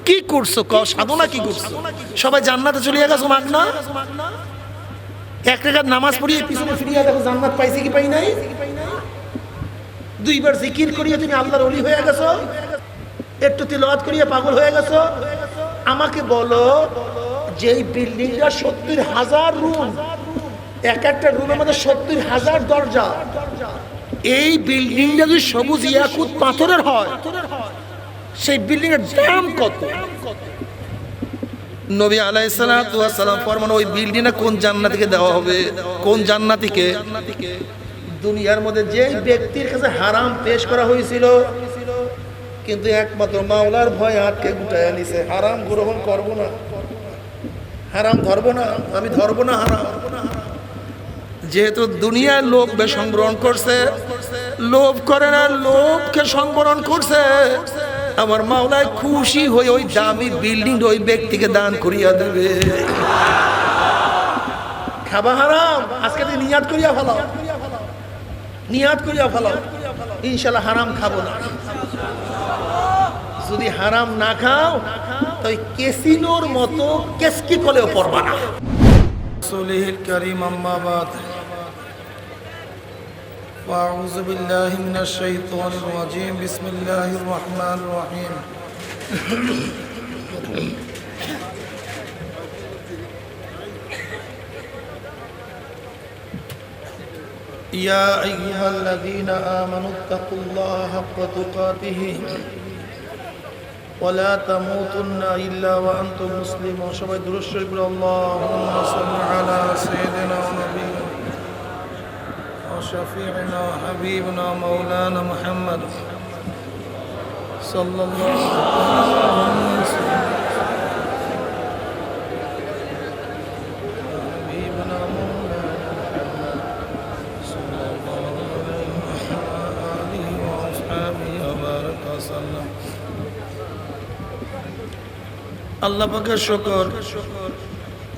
কি করছো ক সাধনা কি করছো? সবাই জান্নাতে চলে গেছো মাগনা। এক রাকাত নামাজ পড়িয়ে পিছনে ফিরিয়ে দেখো জান্নাত পাইছি কি পাই নাই। দুইবার জিকির করিয়ে তুমি আল্লাহর ওলি হয়ে গেছো, একটু তিলাওয়াত করিয়ে পাগল হয়ে গেছো। আমাকে বলো, যেই বিল্ডিংটা ৭০,০০০ রুম, এক একটা রুমের মধ্যে ৭০,০০০ দরজা, এই বিল্ডিংটা যদি সবুজ ইয়াকুত পাথরের হয়, সেই বিল্ডিং এর দাম কত? নবী আলাইহিস সালাতু ওয়াস সালাম ফরমান, ওই বিল্ডিংটা কোন জান্নাতীকে দেওয়া হবে? কোন জান্নাতীকে? দুনিয়ার মধ্যে যে ব্যক্তির কাছে হারাম পেশ করা হয়েছিল, কিন্তু একমাত্র মাওলার ভয় আটকে গুটায় নিছে, হারাম গ্রহণ করব না, হারাম ধরবো না, আমি ধরবো না হারাম। যেহেতু দুনিয়ার লোভ সংগ্রহণ করছে, লোভ করে না, লোভকে সংবরণ করছে, আমার মাওলায় খুশি হয়ে ওই দামি বিল্ডিং ওই ব্যক্তিকে দান করিয়া দেবে। খাবা হারাম, আজকে তুই নিয়াত করিয়া ফেলো, নিয়াত করিয়া ফেলো, ইনশাল্লাহ হারাম খাবো না। যদি হারাম না খাও তো কেসিনোর মতো কেসকি কলেও পড়বা না। রাসূলুল কারীম আম্মা বাদ, আউযু বিল্লাহি মিনাশ শাইতানির রাজীম, বিসমিল্লাহির রহমানির রহিম। ইয়া আইয়ুহাল্লাযীনা আমানুত্তাকুল্লাহা হাক্কা তুকাতিহি ওয়ালা তামুতুন্না ইল্লা ওয়া আনতুম মুসলিমুন। সবাই দুরূদ শরীফ পড়ো, আল্লাহুম্মা সাল্লি আলা সাইয়্যিদিনা ওয়া নাবিয়িনা ওয়া শাফিঈনা ওয়া হাবিবিনা মাওলানা মুহাম্মদ সাল্লাল্লাহু আলাইহি ওয়াসাল্লাম। আল্লাহ পাকের শুকর,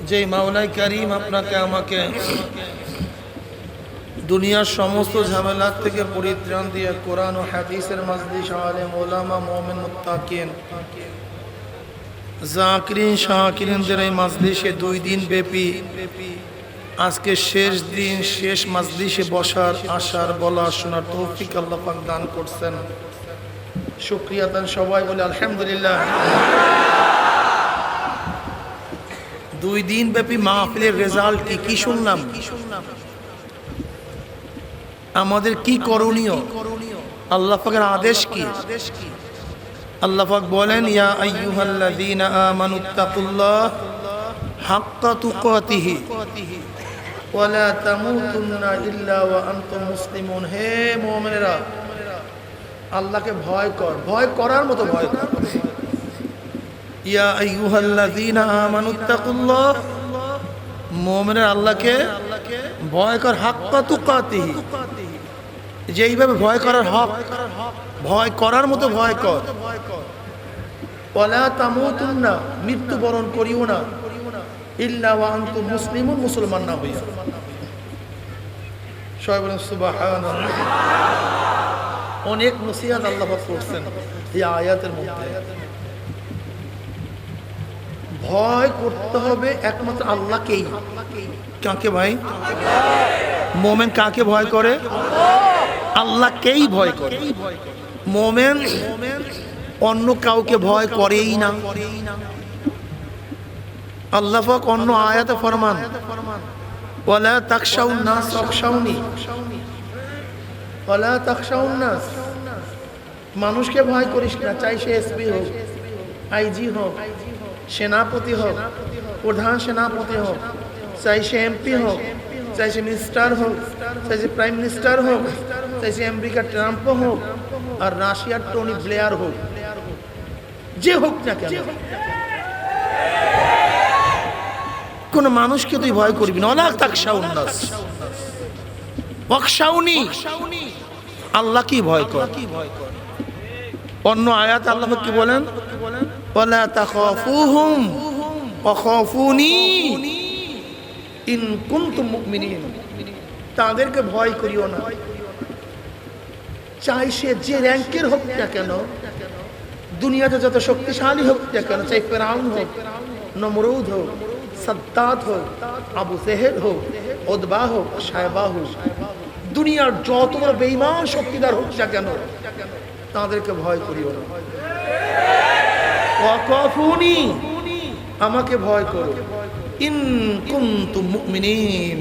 যে মাওলাই কারীম আপনাকে আমাকে দুনিয়ার সমস্ত ঝামেলা থেকে পরিত্রাণ দিয়ে কোরআন ও হাদিসের মাজলিস, আলেম ওলামা, মুমিন, মুত্তাকিন, জাকিরিন, শাকিরিনদের এই মাজলিসে 2 দিন ব্যাপী আজকে শেষ দিন, শেষ মাজলিসে বসার, আসার, বলার, শোনার তৌফিক আল্লাহ পাক দান করছেন। শুকরিয়া দেন সবাই, বলে আলহামদুলিল্লাহ। 2 দিন ব্যাপী মাহফিলের রেজাল্ট কি শুনলাম? আমাদের কি করণীয়? আল্লাহ পাকের আদেশ কি? আল্লাহ পাক বলেন, ইয়া আইয়ুহাল্লাযীনা আমানুত্তাকুল্লাহ হাক্কা তুকাতিহি ওয়ালা তামুতুন্না ইল্লা ওয়া আনতুম মুসলিমুন। হে মুমিনেরা, আল্লাহকে ভয় কর, ভয় করার মতো ভয় কর। ইয়া আইয়ুহাল্লাযীনা আমানুত্তাকুল্লাহ, মুমিনের আল্লাহকে ভয় কর, হাক্কা তুকাতিহি, যেইভাবে ভয় করার হক, ভয় করার মতো ভয় কর। ওয়ালা তামুতুন্না, মৃত্যুবরণ করিও না, ইল্লা ওয়া আনতুম মুসলিমুন, মুসলমান না হইয়া। সবাই বলেন সুবহানাল্লাহ। অনেক নসিহত আল্লাহ পাক করছেন এই আয়াতের মধ্যে। ভয় করতে হবে একমাত্র আল্লাহকেই। কাকে ভাই? মোমেন কাকে ভয় করে? আল্লাহকেই ভয় করে। মোমেন অন্য কাউকে ভয় করেই না। আল্লাহ পাক অন্য আয়াতে ফরমান, ওয়ালা তাখশাউন নাস ওয়াখশাউনি, ওয়ালা তাখশাউন নাস, মানুষকে ভয় করিস না, চাই সে এসপি হোক, আইজি হোক, সেনাপতি হোক, প্রধান সেনাপতি হোক, চাই সে এমপি হোক, চাই সে মিনিস্টার হোক, চাই সে প্রাইম মিনিস্টার হোক, চাই সে আমেরিকার ট্রাম্প হোক, আর রাশিয়ার টনি ব্লেয়ার হোক, যে হোক না কেন, কোন মানুষকে তুই ভয় করবি না। ওয়ালা তাখশাউন নাস ওয়াখশাউনি, আল্লাহ কি ভয় কর। অন্য আয়াত আল্লাহ কি বলেন? ওয়ালা তাখাফুহুম ওয়াখাফুনি ইন কুনতুম মুমিনিন, তাদেরকে ভয় করিও না, চাই সে যে র্যাঙ্কের হোক না কেন, দুনিয়াতে যত শক্তিশালী হোক না কেন, চাই ফেরাউন হোক, নমরুদ হোক, সাদ্দাত হোক, আবু জেহেল হোক, উতবা হোক, শায়বা হোক, দুনিয়ার যত বড় বেঈমান শক্তিদার হোক না কেন, তাদেরকে ভয় করিও না। ওয়াকাফুনি, আমাকে ভয় করো, ইন কুনতুম মুমিনিন,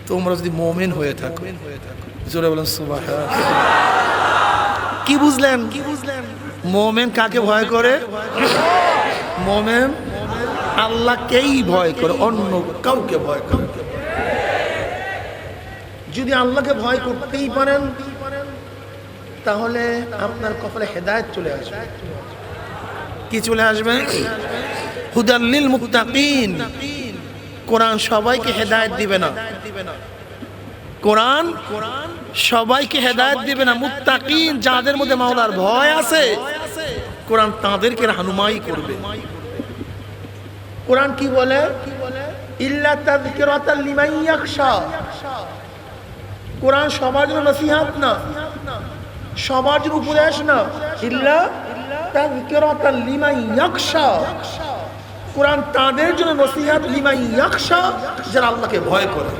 তোমরা যদি মুমিন হয়ে থাকো। জোরে বলেন সুবহানাল্লাহ। কি বুঝলেন? মুমিন কাকে ভয় করে? মুমিন আল্লাহকেই ভয় করে, অন্য কাউকে ভয় করে। যদি আল্লাহকে ভয় করতেই পারেন তাহলে আপনার কপালে হেদায়েত চলে আসবে। কি চলে আসবে? হুদাল লিল মুত্তাকিন। কোরআন সবাইকে হেদায়েত দিবে না, কোরআন সবাইকে হেদায়েত দিবে না। মুত্তাকিন, যাদের মধ্যে মাওলার ভয় আছে, কোরআন তাদেরকে রাহনুমাই করবে। কোরআন কি বলে? ইল্লা তাযকিরাতাল লিমান ইয়াখশা। কোরআন সবার জন্য নসিহত না, সবার জন্য উপদেশ না। ইল্লা তাযকিরাতাল লিমান ইয়াখশা। কোরআন তাদের জন্য নসিহত, লিমান ইয়াখশা, যারা আল্লাহকে ভয় করে।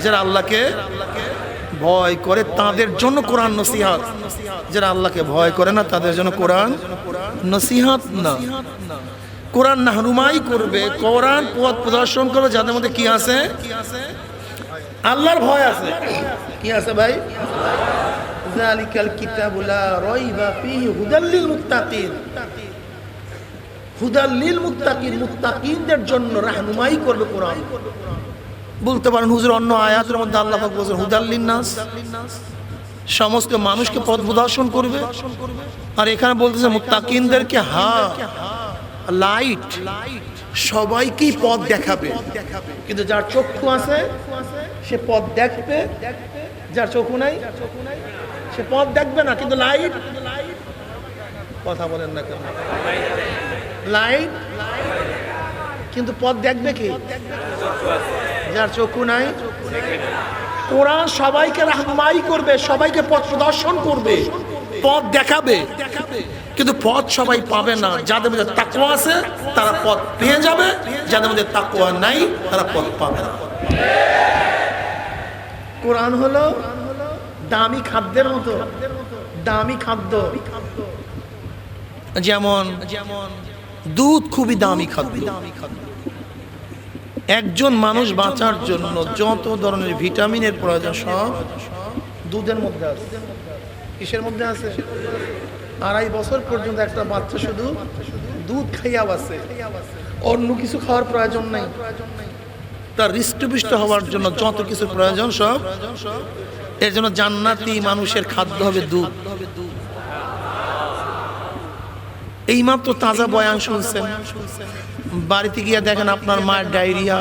যারা আল্লাহকে ভয় করে তাদের জন্য কোরআন নসিহত। যারা আল্লাহকে ভয় করে না তাদের জন্য কোরআন নসিহত না। কোরআন রাহনুমাই করবে, কোরআন পথ প্রদর্শন করবে যাদের মধ্যে কি আছে? আল্লাহর ভয় আছে। কি আছে ভাই? যালিকাল কিতাবু লা রাইবা ফীহি হুদাল লিল মুত্তাকিন। হুদাল লিল মুত্তাকিন, মুত্তাকিনদের জন্য রাহনুমাই করবে কোরআন। বলতে পারেন হুজুর অন্য আয়াতের মধ্যে আল্লাহ পাক বলেছেন হুদাল লিন্নাস, সমস্ত মানুষকে পথ প্রদর্শন করবে, আর এখানে বলতেছে মুত্তাকিনদেরকে লাইট, সবাইকেই পথ দেখাবে। কিন্তু যার চক্ষু আছে সে পথ দেখবে, যার চক্ষু নাই সে পথ দেখবে না। কিন্তু লাইট, কথা বলেন না কেন? লাইট কিন্তু পথ দেখবে কি? যার চক্ষু নাই। কোরআন সবাইকে রাহনুমাই করবে, সবাইকে পথ প্রদর্শন করবে, পথ দেখাবে, কিন্তু পথ সবাই পাবে না। যাদের মধ্যে তাকওয়া আছে তারা পথ পেয়ে যাবে, যাদের মধ্যে তাকওয়া নাই তারা পথ পাবে না। কোরআন হলো দামি খাদ্যের মতো, দামি খাদ্য। যেমন দুধ খুবই দামি খাদ্য। একজন মানুষ বাঁচার জন্য যত ধরনের ভিটামিনের প্রয়োজন সব দুধের মধ্যে আছে। কিসের মধ্যে আছে? 2.5 বছর পর্যন্ত একটা বাচ্চা শুধু দুধ খাইয়া আছে, অন্য কিছু খাওয়ার প্রয়োজন নাই। তার হৃষ্টপুষ্ট হওয়ার জন্য যত কিছু প্রয়োজন সব, এর জন্য জান্নাতি মানুষের খাদ্য হবে দুধ। এইমাত্র তাজা বয়ান শুনছেন, বাড়িতে গিয়ে দেখেন আপনার মায়ের ডায়রিয়া,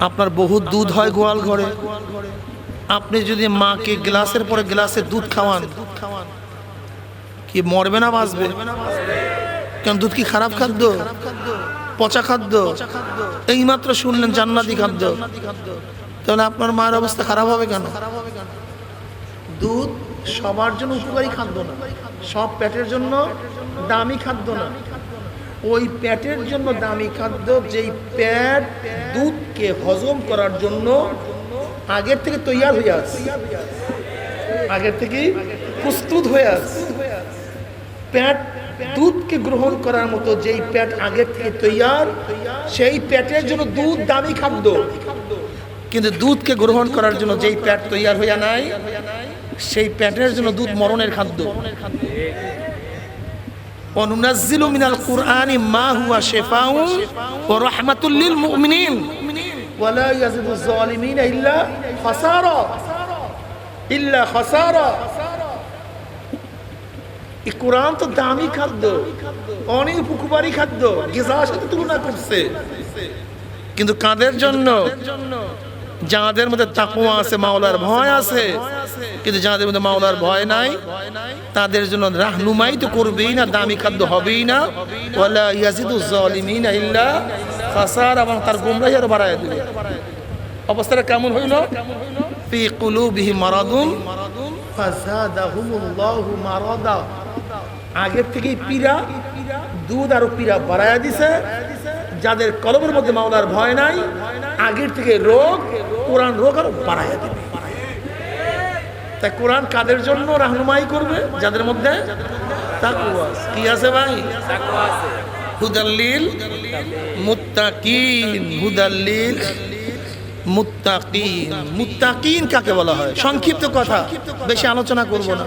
আপনার বহুত দুধ হয় গোয়াল ঘরে। আপনি যদি মাকে গ্লাসের পরে গ্লাসে দুধ খাওয়ান, কি মরবে না বাঁচবে? কারণ দুধ কি খারাপ খাদ্য? পচা খাদ্য? এইমাত্র শুনলেন জান্নাতি খাদ্য, তাহলে আপনার মায়ের অবস্থা খারাপ হবে কেন? দুধ সবার জন্য উপকারী খাদ্য না, সব পেটের জন্য দামি খাদ্য না। ওই পেটের জন্য দামি খাদ্য যেই পেট দুধকে হজম করার জন্য আগের থেকে তৈরি হয়ে আছে, আগের থেকে প্রস্তুত হয়ে আছে। পেট দুধকে গ্রহণ করার মতো যেই পেট আগের থেকে তৈয়ার, সেই পেটের জন্য দুধ দামি খাদ্য। কিন্তু দুধকে গ্রহণ করার জন্য যেই পেট তৈয়ার হইয়া নাই, সেই পেটের জন্য দুধ মরণের খাদ্য। অনুনাজ্জিলু মিনাল কুরআনি মা হুয়া শিফাউন ওয়া রাহমাতুল লিল মুমিনিন ওয়া লা ইয়াজিদুজ যালিমিনা ইল্লা খাসারা, ইল্লা খাসারা। এই কোরআন তো দামি খাদ্য, অনেক উপকারী খাদ্য, গিজার সাথে তুলনা করছে। কিন্তু কাদের জন্য? যাদের মধ্যে তাকওয়া আছে, মাওলার ভয় আছে। কিন্তু যাদের মধ্যে মাওলার ভয় নাই তাদের জন্য রাহনুমাই তো করবেই না, দামি খাদ্য হবেই না। ওয়ালা ইয়াজিদুজ যালিমিনা ইল্লা খাসারা, এবং তার গোমরাহি আরো বাড়ায় দিবে। অবস্থাটা কেমন হইল? ফি কুলুবিহিম মারাদুন ফাযাদাহুমুল্লাহু মারাদা, আগের থেকেই পীড়া, দুধ আরো পীড়া বাড়ায়া দিছে। যাদের কলবের মধ্যে মাওলার ভয় নাই, আগের থেকে রোগ, কোরআন রোগ আরো বাড়ায়া দিবে। তাই কোরআন কাদের জন্য রাহনুমাই করবে? যাদের মধ্যে তাকওয়া কি আছে ভাই, তাকওয়া আছে। হুদাল্লিল মুত্তাকিন, হুদাল্লিল মুত্তাকিন। মুত্তাকিন কাকে বলা হয়? সংক্ষিপ্ত কথা, বেশি আলোচনা করব না।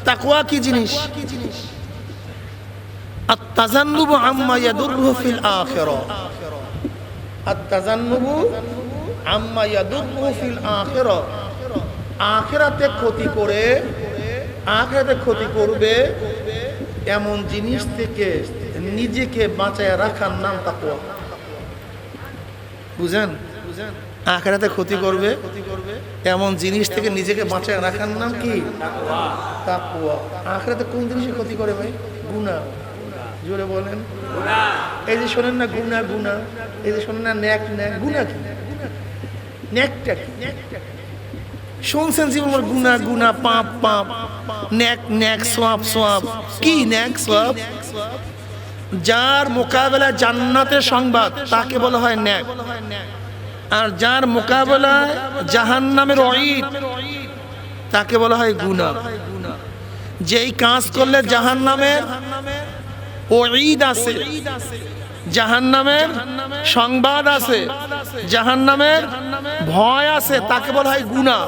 তাকওয়া কি জিনিস? আত-তাজান্নুবু আম্মা ইয়াদুররু ফিল আখিরা, আত-তাজান্নুবু আম্মা ইয়াদুররু ফিল আখিরা, আখিরাতে ক্ষতি করে, আখিরাতে ক্ষতি করবে এমন জিনিস থেকে নিজেকে বাঁচায় রাখার নাম তাকওয়া। বুঝেন? আখিরাতে ক্ষতি করবে এমন জিনিস থেকে নিজেকে বাঁচায় রাখার নাম কি? তাকওয়া। আখিরাতে কোন জিনিসে ক্ষতি করে ভাই? গুনাহ। জোরে বলেন গুনাহ। এই যে শোনেন না গুনাহ গুনাহ, এই যে শোনেন না নেক নেক, গুনাহ কি? নেকটা কি? শুনছেন জীবন গুনাহ গুনাহ, পাপ পাপ, নেক নেক, সওয়াব সওয়াব। কি নেক সওয়াব? যার মোকাবেলায় জান্নাতের সংবাদ তাকে বলা হয় নেক, আর যার মোকাবেলায় জাহান্নামের ওয়াইদ তাকে বলা হয় গুনাহ। যেই কাজ করলে জাহান্নামের ওয়াইদ আছে, জাহান্নামের সংবাদ আছে, জাহান্নামের ভয় আছে, তাকে বলা হয় গুনাহ।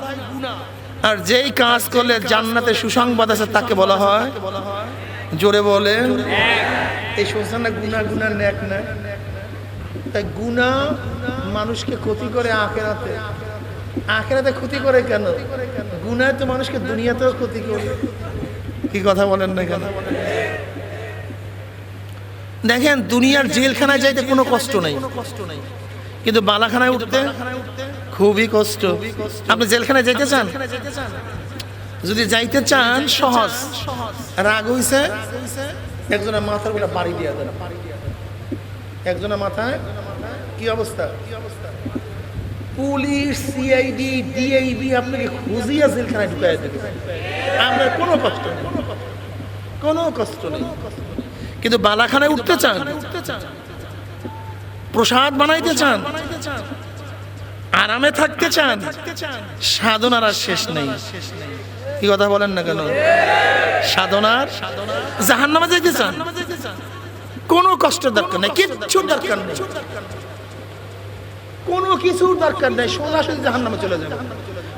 আর যেই কাজ করলে জান্নাতের সুসংবাদ আছে তাকে বলা হয়, জোরে বলেন, এই শুনছেন না গুনাহ গুনাহ নেক না। তাই গুনাহ মানুষকে ক্ষতি করে আখিরাতে। আখিরাতে ক্ষতি করে কেন? গুনাহ তো মানুষকে দুনিয়াতেও ক্ষতি করে। কি কথা বলেন না কেন? দেখেন দুনিয়ার জেলখানায় যাইতে কোনো কষ্ট নাই, কিন্তু বালাখানায় উঠতে খুবই কষ্ট। আপনি জেলখানায় যাইতে চান? যদি যাইতে চান সহজ। রাগ হইছে, একজনের মাথার উপরে বাড়ি দিয়ে দেন। একজনের মাথায় কি অবস্থা? পুলিশ, সিআইডি, ডিআইবি আপনাকে খুঁজিয়া জেলখানায় ঢুকাই দেবে। আপনার কোনো কষ্ট নেই, কোনো কষ্ট নেই। কিন্তু বালাখানায় উঠতে চান, প্রসাদ বানাইতে চান, আরামে থাকতে চান, সাধনার আর শেষ নেই। কি কথা বলেন না কেন? সাধনার, জাহান্নামে যাইতে চান, কোনো কষ্টের দরকার নেই, কিচ্ছুর দরকার নেই, কোনো কিছুর দরকার নেই, সোজাসুজি জাহান্নামে চলে যাবে।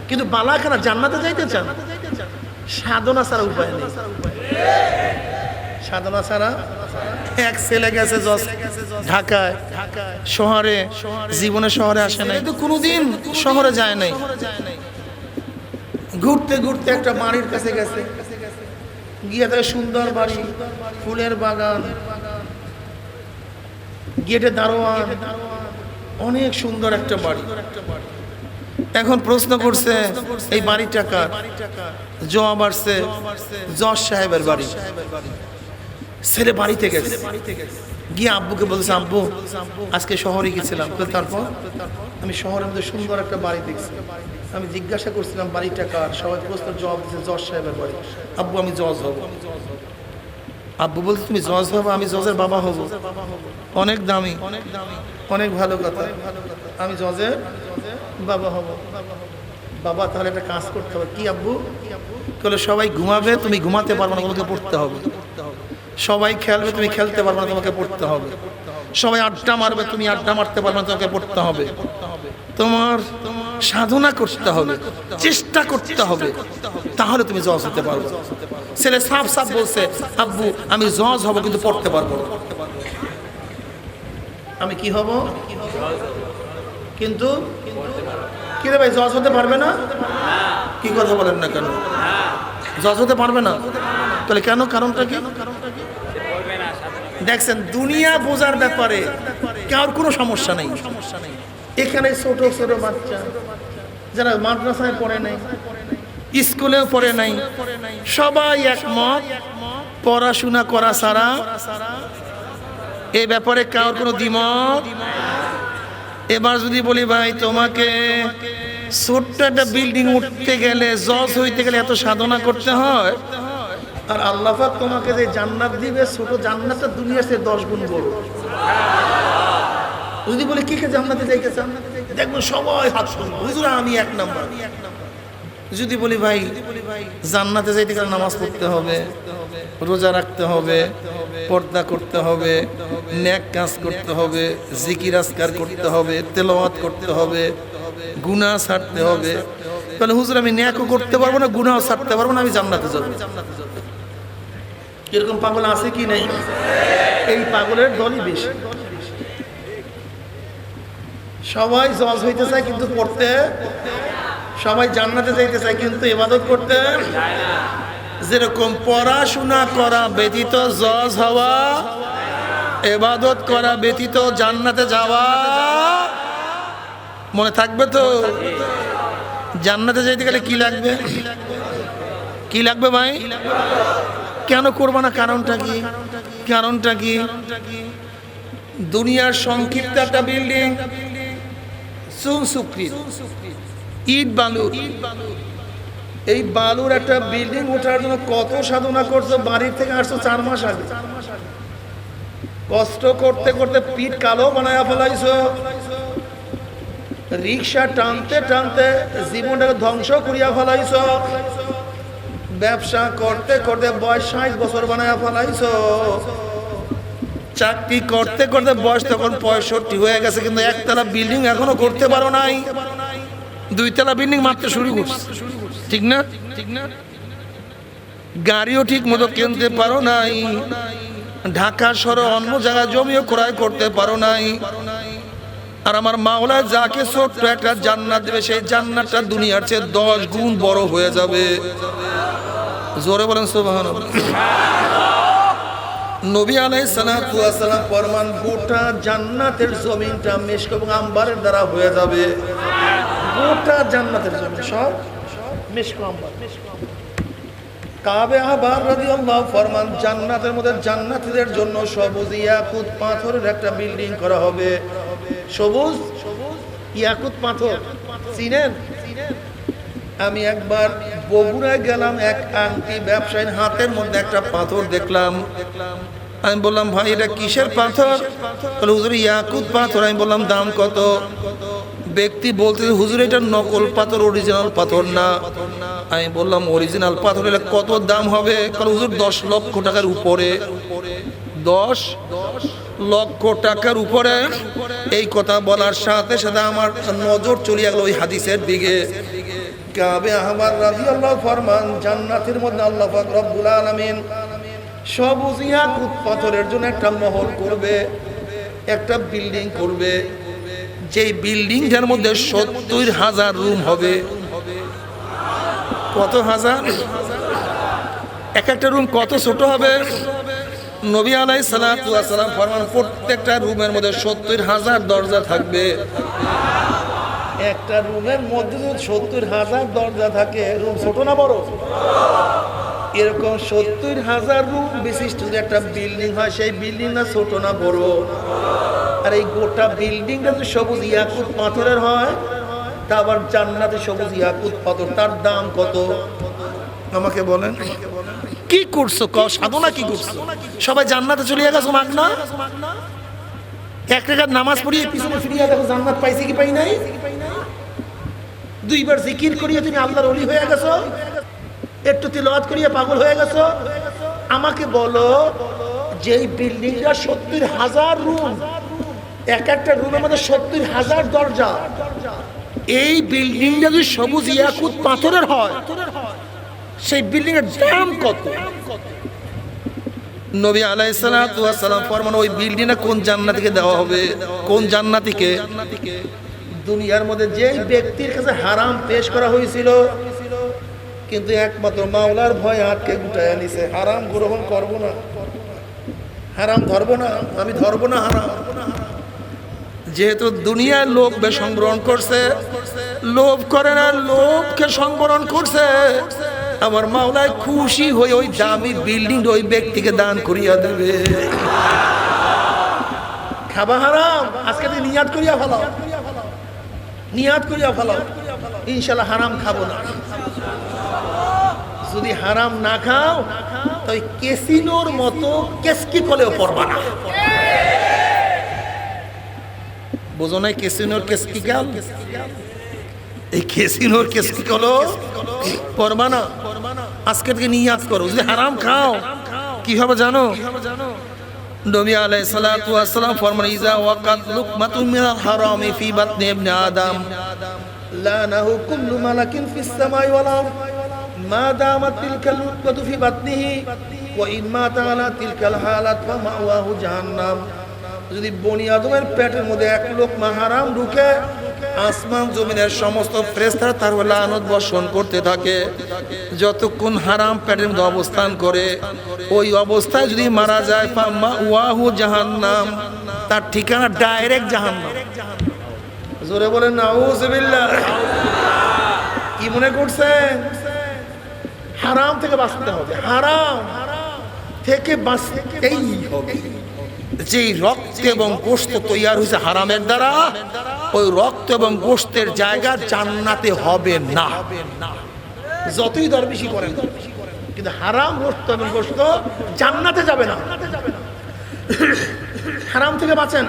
কিন্তু বালাখানা জান্নাতে যাইতে চান, সাধনা ছাড়া উপায় নেই। সাধনা ছাড়া। এক ছেলে গেছে ঢাকায়, শহরে, জীবনে শহরে আসে নাই, কিন্তু কোনোদিন শহরে যায় নাই। ঘুরতে ঘুরতে একটা বাড়ির কাছে গেছে, গিয়ে তাকে সুন্দর বাড়ি, ফুলের বাগান, গেটে দারোয়ান, অনেক সুন্দর একটা বাড়ি। এখন প্রশ্ন করছে এই বাড়িটা কার? জবাব আসছে জজ সাহেবের বাড়ি। ছেলে বাড়িতে গেছে, গিয়ে আব্বুকে বলছে, আব্বু আজকে শহরে গেছিলাম, তারপর আমি শহরের মধ্যে সুন্দর একটা বাড়ি দেখছি। আমি জিজ্ঞাসা করছিলাম বাড়িটা কার? সবাই প্রশ্নের জবাব দিচ্ছে জজ সাহেবের বাড়ি। আব্বু আমি জজ হব। আব্বু বলছে তুমি জজ হবো? আমি জজের বাবা হব। অনেক দামি, অনেক ভালো কথা। আমি জজের বাবা হব। বাবা তাহলে একটা কাজ করতে হবে। কি আব্বু? বলে সবাই ঘুমাবে, তুমি ঘুমাতে পারবে না, তোমাকে পড়তে হবে। সবাই খেলবে, তুমি খেলতে পারবে না, তোমাকে পড়তে হবে। সবাই আড্ডা মারবে, তুমি আড্ডা মারতে পারবে না, তোমাকে পড়তে হবে। তোমার সাধনা করতে হবে, চেষ্টা করতে হবে, তাহলে তুমি জজ হতে পারবে। ছেলে সাফ সাফ বলছে, আব্বু আমি জজ হব কিন্তু পড়তে পারবো না। আমি কি হব? কিন্তু কি রে ভাই, জজ হতে পারবে না? কি কথা বলেন না কেন? জজ হতে পারবে না? তাহলে কেন? কারণটা কি? দেখছেন দুনিয়া বোঝার ব্যাপারে কার কোনো সমস্যা নেই। এখানে ছোট ছোট বাচ্চা যারা মাদ্রাসায় পড়ে নাই, স্কুলেও পড়ে নাই, সবাই একমত পড়াশোনা করা ছাড়া এই ব্যাপারে কার কোনো দ্বিমত। এবার যদি বলি ভাই তোমাকে ছোট্ট একটা বিল্ডিং উঠতে গেলে, জজ হইতে গেলে এত সাধনা করতে হয়। আর আল্লাহ পাক তোমাকে যে জান্নাত দিবে, ছোট জান্নাতটা দুনিয়ার চেয়ে 10 গুণ বড়। যদি বলে কি কে জান্নাতে যাইতে চান, দেখবেন সবাই হাত তুলবে, হুজুর আমি 1 নাম্বার। যদি বলি ভাই জান্নাতে যাইতে গেলে নামাজ পড়তে হবে, রোজা রাখতে হবে, পর্দা করতে হবে, নেক কাজ করতে হবে, জিকির আজকার করতে হবে, তেলাওয়াত করতে হবে, গুনাহ ছাড়তে হবে, তাহলে হুজুর আমি নেকও করতে পারবো না, গুনাহও ছাড়তে পারবো না, আমি জান্নাতে যাব। এরকম পাগল আছে কি নেই? এই পাগলের দলই বেশি। সবাই জজ হইতে চায় কিন্তু পড়তে, সবাই জান্নাতে যাইতে চায় কিন্তু ইবাদত করতে চায় না। যেরকম পড়াশোনা করা ব্যতীত জজ হওয়া, ইবাদত করা ব্যতীত জান্নাতে যাওয়া, মনে থাকবে তো? জান্নাতে যাইতে গেলে কি লাগবে? কি লাগবে ভাই? কেন করবো না? কারণটা কি? কারণটা কি? দুনিয়ার সংক্ষিপ্ত একটা বিল্ডিং, সুকৃত ইট বালু, এই বালুর একটা বিল্ডিং ওঠার জন্য কত সাধনা করছো। বাড়ির থেকে আসছো 4 মাস আগে, কষ্ট করতে করতে পিঠ কালো বানায়া ফেলাইছো, রিক্সা টানতে টানতে জীবনটাকে ধ্বংস করিয়া ফেলাইছো, ব্যবসা করতে করতে বয়স 60 বছর বানায়া ফেলাইছো, চাকরি করতে করতে বয়স তখন 65 হয়ে গেছে, কিন্তু একতলা বিল্ডিং এখনো করতে পারো নাই, 2 তলা বিল্ডিং মাত্র শুরু করছে, ঠিক না? গাড়িও ঠিক মতো কিনতে পারো নাই, ঢাকা শহরে অন্য জায়গায় জমিও ক্রয় করতে পারো নাই। আর আমার মাওলা যাকে ছোট্ট একটা জান্নাত দেবে, সেই জান্নাতটা দুনিয়ার চেয়ে 10 গুণ বড় হয়ে যাবে। জোরে বলেন সুবহানাল্লাহ। নবী আলাইহিস সালাতু ওয়াস সালাম ফরমান, গোটা জান্নাতের জমিনটা মিশক এবং আম্বারের দ্বারা হয়ে যাবে। গোটা জান্নাতের জমিন সব মিশক আম্বার। কাবে আহবার রাদিয়াল্লাহু ফরমান, জান্নাতের মধ্যে জান্নাতীদের জন্য সবুজ ইয়াকুত পাথরের একটা বিল্ডিং করা হবে। সবুজ ইয়াকুত পাথর চিনেন? আমি একবার বগুড়ায় গেলাম, এক আংটি ব্যবসায়ীর হাতের মধ্যে একটা পাথর দেখলাম। আমি বললাম, ভাই এটা কিসের পাথর? বলে, হুজুর ইয়াকুত পাথর। আমি বললাম, দাম কত? ব্যক্তি বলতে, হুজুর এটা নকল পাথর, অরিজিনাল পাথর না। আমি বললাম, অরিজিনাল পাথর হলে কত দাম হবে? কারণ হুজুর 10 লক্ষ টাকার উপরে। 10 লক্ষ টাকার উপরে। এই কথা বলার সাথে সাথে আমার নজর চলে গেল ওই হাদিসের দিকে। কাবে আহবার রাদিয়াল্লাহু ফরমান, জান্নাতের মধ্যে আল্লাহ পাক রব্বুল আলামিন সবুজ ইয়াকুত পাথরের জন্য একটা মহল করবে, একটা বিল্ডিং করবে। যেই বিল্ডিংটার মধ্যে 70,000 রুম হবে। কত হাজার? এক একটা রুম কত ছোট হবে? নবী আলাইহিস সালাতু ওয়াস সালাম ফরমান, প্রত্যেকটা রুমের মধ্যে 70,000 দরজা থাকবে। একটা রুমের মধ্যে যদি 70,000 দরজা থাকে, রুম ছোট না বড়? এরকম 70,000 রুম বিশিষ্ট যে একটা বিল্ডিং হয়, সেই বিল্ডিং না ছোট না বড়? আর এই গোটা বিল্ডিংটা যদি সবুজ ইয়াকুত পাথরের হয়, তা আবার জান্নাতে সবুজ ইয়াকুত পাথর, তার দাম কত? আমাকে বলেন। কি করছো? সাধনা কি করছো? সবাই জান্নাতে চলে গেছো মাগনা। 1 রাকাত নামাজ পড়িয়ে পিছনে ফিরিয়ে দেখো জান্নাত পাইছি কি পাই নাই? 2 বার জিকির করিয়ে তুমি আল্লাহর ওলি হয়ে গেছো, একটু তিলাওয়াত করিয়ে পাগল হয়ে গেছো। আমাকে বলো, যেই বিল্ডিংটা 70,000 রুম, এক একটা রুমের মধ্যে 70,000 দরজা, এই বিল্ডিংটা যদি সবুজ ইয়াকুত পাথরের হয়, সেই বিল্ডিং এর দাম কত? নবী আলাইহিস সালাতু ওয়াস সালাম ফরমান, ওই বিল্ডিংটা কোন জান্নাতীকে দেওয়া হবে? কোন জান্নাতীকে? দুনিয়ার মধ্যে যেই ব্যক্তির কাছে হারাম পেশ করা হয়েছিল, কিন্তু একমাত্র মাওলার ভয় আটকে গুটায় নিছে, হারাম গ্রহণ করব না, হারাম ধরবো না, আমি ধরবো না হারাম। যেহেতু দুনিয়ার লোভ সংগ্রহণ করছে, লোভ করে না, লোভকে সংবরণ করছে, আমার মাওলায় খুশি হয়ে ওই দামি বিল্ডিং ওই ব্যক্তিকে দান করিয়া দেবে। খাবা হারাম, আজকে নিয়াত করিয়া ফেলাও, নিয়াত করিয়া ফেলাও। ইনশাল্লাহ হারাম খাবো না। যদি হারাম না খাও তাই ক্যাসিনোর মতো কেসকি কলেও পড়বা না। বোঝো নাই ক্যাসিনোর কেসকি গাল? এই ক্যাসিনোর কেসকি কলো পড়বা না। আজকে থেকে নিয়াত করো, যদি হারাম খাও কি হবে জানো? নবী আলাইহিস সালাতু ওয়াস সালাম ফরমান ইজা ওয়াকাত লুকমাতুন মিনাল হারামি ফি বাতনি ইবনে আদম লানাহু কুল্লু মালাকিন ফিস সামাই ওয়াল আরদ মা দামাত তিলকাল লুকমাতু ফি বাতনিহি ওয়া ইন মাতা আলা তিলকাল হালাত ফা মাওয়াহু জাহান্নাম। যদি বনি আদমের পেটের মধ্যে এক লোকমা হারাম ঢুকে, আসমান জমিনের সমস্ত ফেরেশতারা তার লানত বর্ষণ করতে থাকে যতক্ষণ হারাম পেটের মধ্যে অবস্থান করে। ওই অবস্থায় যদি মারা যায় ফা মাওয়াহু জাহান্নাম, তার ঠিকানা ডাইরেক্ট জাহান্নাম। জোরে বলেন নাউযুবিল্লাহ। কি মনে করছেন? হারাম থেকে বাঁচতে হবে, হারাম থেকে বাঁচতেই হবে। যেই রক্ত এবং গোশত তৈরি হয়েছে হারামের দ্বারা, ওই রক্ত এবং গোশতের জায়গা জান্নাতে হবে না, যতই দরবেশি করেন। কিন্তু হারাম রক্ত এবং গোশত জান্নাতে যাবে না। হারাম থেকে বাঁচেন।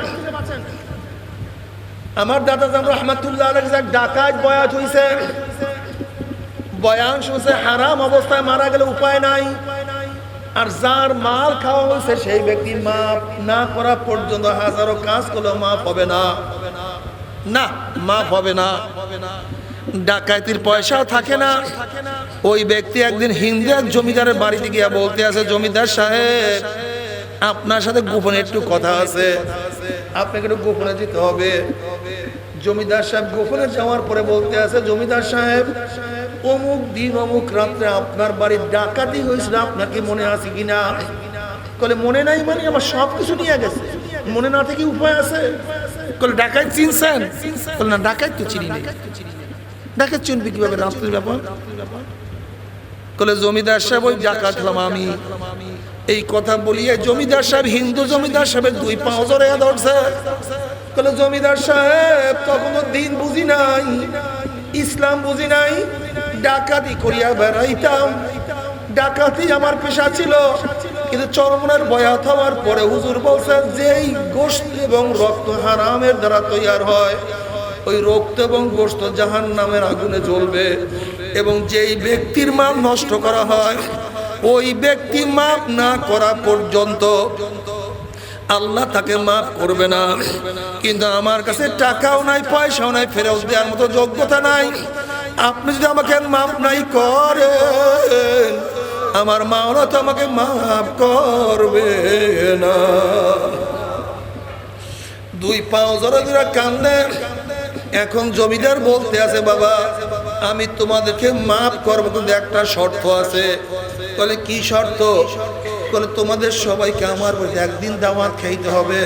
আমার দাদা জান রহমাতুল্লাহ আলাইহি এক ডাকাত বয়াত হইছে, বয়ান শুনছে হারাম অবস্থায় মারা গেলে উপায় নাই, আর যার মাল খাওয়া হয়েছে সেই ব্যক্তি মাফ না করা পর্যন্ত হাজারো কাজ করলেও মাফ হবে না, না মাফ হবে না। ডাকাতির পয়সাও থাকে না। ওই ব্যক্তি একদিন হিন্দু এক জমিদারের বাড়িতে গিয়া বলতে আছে, জমিদার সাহেব আপনার সাথে গোপনে একটু কথা আছে, আপনাকে একটু গোপনে যেতে হবে। জমিদার সাহেব গোপনে যাওয়ার পরে বলতে আছে, জমিদার সাহেব অমুক দিন অমুক রাত্রে আপনার বাড়ির ডাকাতি হয়েছিল, আপনার কি মনে আছে কিনা? বলে মনে নাই মানে আমার সব কিছু নিয়ে গেছে, মনে না থেকে উপায় আছে? বলে ডাকাত চিনছেন? বলে না ডাকাত তো চিনি না। ডাকাত চিনবি কিভাবে, রাত্রির ব্যাপার? বলে জমিদার সাহেব ওই ডাকাত হলাম আমি। এই কথা বলিয়ে জমিদার সাহেব, হিন্দু জমিদার সাহেবের দুই পাও জড়াইয়া ধরছে। বলে জমিদার সাহেব তখনও দিন বুঝি নাই, ইসলাম বুঝি নাই, ডাকাতি করিয়া বেড়াইতাম, ডাকাতি আমার পেশা ছিল। কিন্তু চরমনের বয়াত হওয়ার পরে হুজুর বলছেন যেই গোশত এবং রক্ত হারামের দ্বারা তৈয়ার হয়, ওই রক্ত এবং গোশত জাহান্নামের আগুনে জ্বলবে। এবং যেই ব্যক্তির মাল নষ্ট করা হয়, ওই ব্যক্তি মাপ না করা পর্যন্ত আল্লাহ তাকে মাফ করবে না। কিন্তু আমার কাছে টাকাও নাই, পয়সাও নাই, ফেরত দেওয়ার মতো যোগ্যতা নাই। আপনি যদি আমাকে মাফ নাই করেন, আমার মাওলা তো আমাকে মাফ করবে না। দুই পাও জোরে জোরে কান্দে। এখন জমিদার বলতে আছে, বাবা আমি তোমাদেরকে মাফ করবো, কিন্তু একটা শর্ত আছে। বলে কি শর্ত? বলে তোমাদের সবাইকে আমার বাড়িতে একদিন দাওয়াত খাইতে হবে।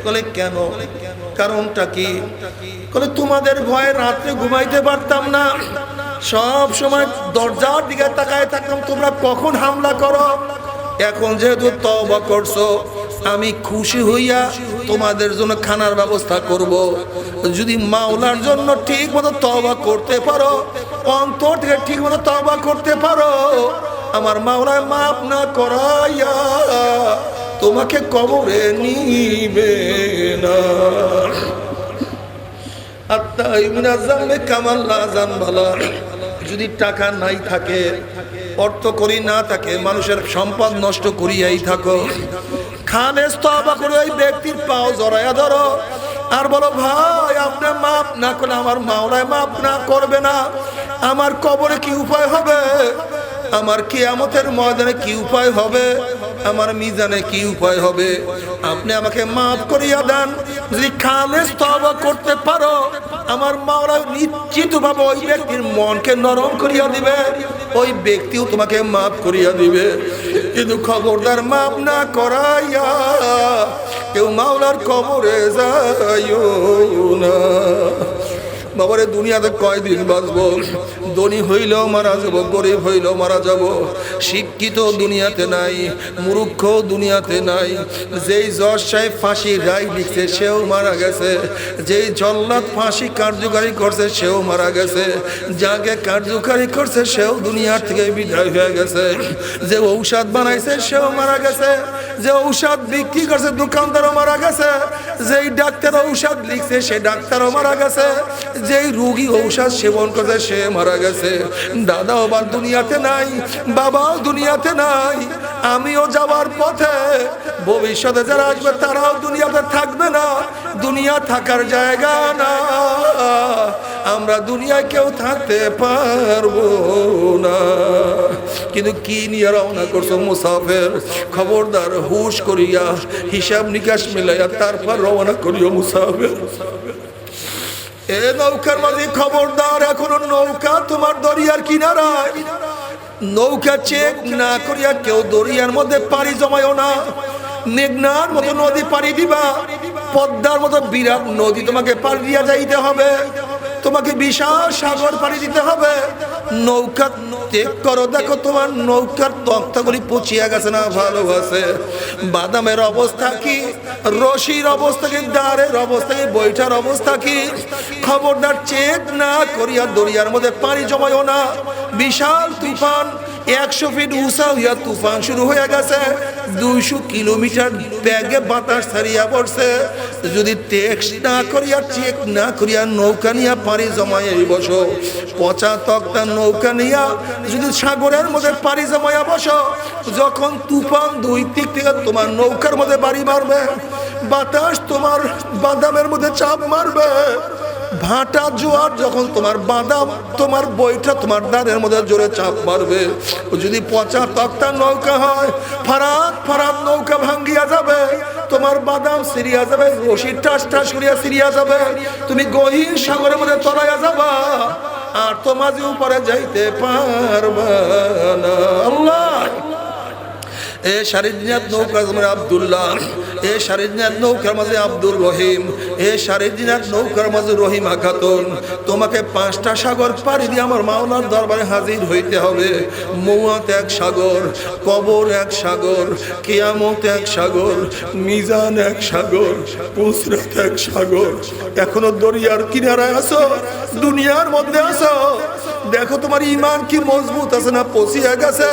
বলে কেন, কারণটা কি? বলে তোমাদের ভয়ে রাত্রে ঘুমাইতে পারতাম না, সব সময় দরজার দিকে তাকায় থাকতাম তোমরা কখন হামলা করো। এখন যেহেতু তওবা করছো, আমি খুশি হইয়া তোমাদের জন্য খানার ব্যবস্থা করব। যদি মাওলার জন্য ঠিক মতো তওবা করতে পারো, অন্তর থেকে ঠিক মতো তওবা করতে পারো, আমার মাওলা মাফ না করাইয়া তোমাকে কবরে নিবে না। যদি টাকা নাই থাকে, অর্থ করি না থাকে, মানুষের সম্পদ নষ্ট করিয়াই থাকো, খালেস তওবা করে ওই ব্যক্তির পাও জড়াইয়া ধরো আর বলো, ভাই আপনি মাফ না করলে আমার মাওলায় মাফ না করবে না। আমার কবরে কি উপায় হবে, আমার কিয়ামতের ময়দানে কি উপায় হবে, আমার মিজানে কি উপায় হবে, আপনি আমাকে মাফ করিয়া দেন। যদি খালেস তওবা করতে পারো, আমার মাওলা নিশ্চিতভাবে ওই ব্যক্তির মনকে নরম করিয়া দিবে, ওই ব্যক্তিও তোমাকে মাফ করিয়া দিবে। কিন্তু খবরদার মাফ না করাইয়া কেউ মাওলার কবরে যাইও না। বাবারে দুনিয়াতে কয়দিন বাঁচবো, ধনী হইলেও মারা যাব, গরিব হইলেও মারা যাব। শিক্ষিত দুনিয়াতে নাই, মূর্খ দুনিয়াতে নাই। যেই জজ সাহেব ফাঁসির রায় লিখছে সেও মারা গেছে, যেই জল্লাদ ফাঁসি কার্যকারী করছে সেও মারা গেছে, যাকে কার্যকারী করছে সেও দুনিয়ার থেকে বিদায় হয়ে গেছে, যে ঔষধ বানাইছে সেও মারা গেছে, যে ঔষধ বিক্রি করছে দোকানদারও মারা গেছে, যেই ডাক্তার ঔষধ লিখছে সে ডাক্তারও মারা গেছে, যেই রোগী ঔষধ সেবন করছে সে মারা গেছে। দাদাও আবার দুনিয়াতে নাই, বাবাও দুনিয়াতে নাই, আমিও যাওয়ার পথে। ভবিষ্যতে যারা আসবে তারাও দুনিয়াতে থাকবে না, দুনিয়া থাকার জায়গা না। আমরা দুনিয়ায় কেউ থাকতে পারবো না। কিন্তু কি নিয়ে রওনা করছো মুসাফির? খবরদার হুশ করিয়া হিসাব নিকাশ মিলাইয়া তারপর রওনা করিও মুসাফির। এ নৌকার মাঝে খবরদার, এখনো নৌকা তোমার দরিয়ার কিনারায়। নৌকা চেক না করিয়া কেউ দরিয়ার মধ্যে পাড়ি জমায়ও না। মেঘনার মতো নদী পাড়ি দিবা, পদ্মার মতো বিরাট নদী তোমাকে পাড়ি দিয়া যাইতে হবে, তোমাকে বিশাল সাগর পাড়ি দিতে হবে। নৌকা চেক করো, দেখো তোমার নৌকার তক্তাগুলি পচিয়া গেছে না ভালো আছে? বাদামের অবস্থা কি, রশির অবস্থা কি, দাঁড়ের অবস্থা কি, বৈঠার অবস্থা কি? খবরদার চেক না করিয়া দরিয়ার মধ্যে পানি জমায়ও না। বিশাল তুফান, 100 ফিট উঁচা হইয়া তুফান শুরু হয়ে গেছে, 200 কিলোমিটার ব্যাগে বাতাস ছাড়িয়া পড়ছে। যদি টেক্স না করিয়া চেক না করিয়া নৌকা নিয়া পাড়ি জমাইয়া বসো, পচা তক্তা নৌকা নিয়া যদি সাগরের মধ্যে পাড়ি জমাইয়া বসো, যখন তুফান দুই দিক থেকে তোমার নৌকার মধ্যে বাড়ি মারবে, বাতাস তোমার বাদামের মধ্যে চাপ মারবে, ভাটা জোয়ার যখন তোমার বাদাম তোমার বইটা তোমার দাঁড়ের মধ্যে জোরে চাপ মারবে, যদি পচা তক্তা নৌকা হয়, ফারাত ফারাত নৌকা ভাঙ্গিয়া যাবে, তোমার বাদাম সিরিয়া যাবে, রশি টাস টাস করিয়া সিরিয়া যাবে, তুমি গহীন সাগরের মধ্যে তলাইয়া যাবা, আর তোমার উপরে যাইতে পারবা না। আল্লাহ এ শারিদিনাত নৌকার মাঝে আব্দুল্লাহ, এ শারিদিনাত নৌকার মাঝে আব্দুর রহিম, এ শারিদিনাত নৌকার মাঝে রহিমা খাতুন, তোমাকে 5টা সাগর পাড়ি দিয়ে আমার মাওলার দরবারে হাজির হইতে হবে। মৌয়াত এক সাগর, কবর এক সাগর, কিয়ামত এক সাগর, মিজান এক সাগর, পুসরাত এক সাগর। এখনো দরিয়ার কিনারায় আছো, দুনিয়ার মধ্যে আছো, দেখো তোমার ঈমান কি মজবুত আছে না পচিয়া গেছে।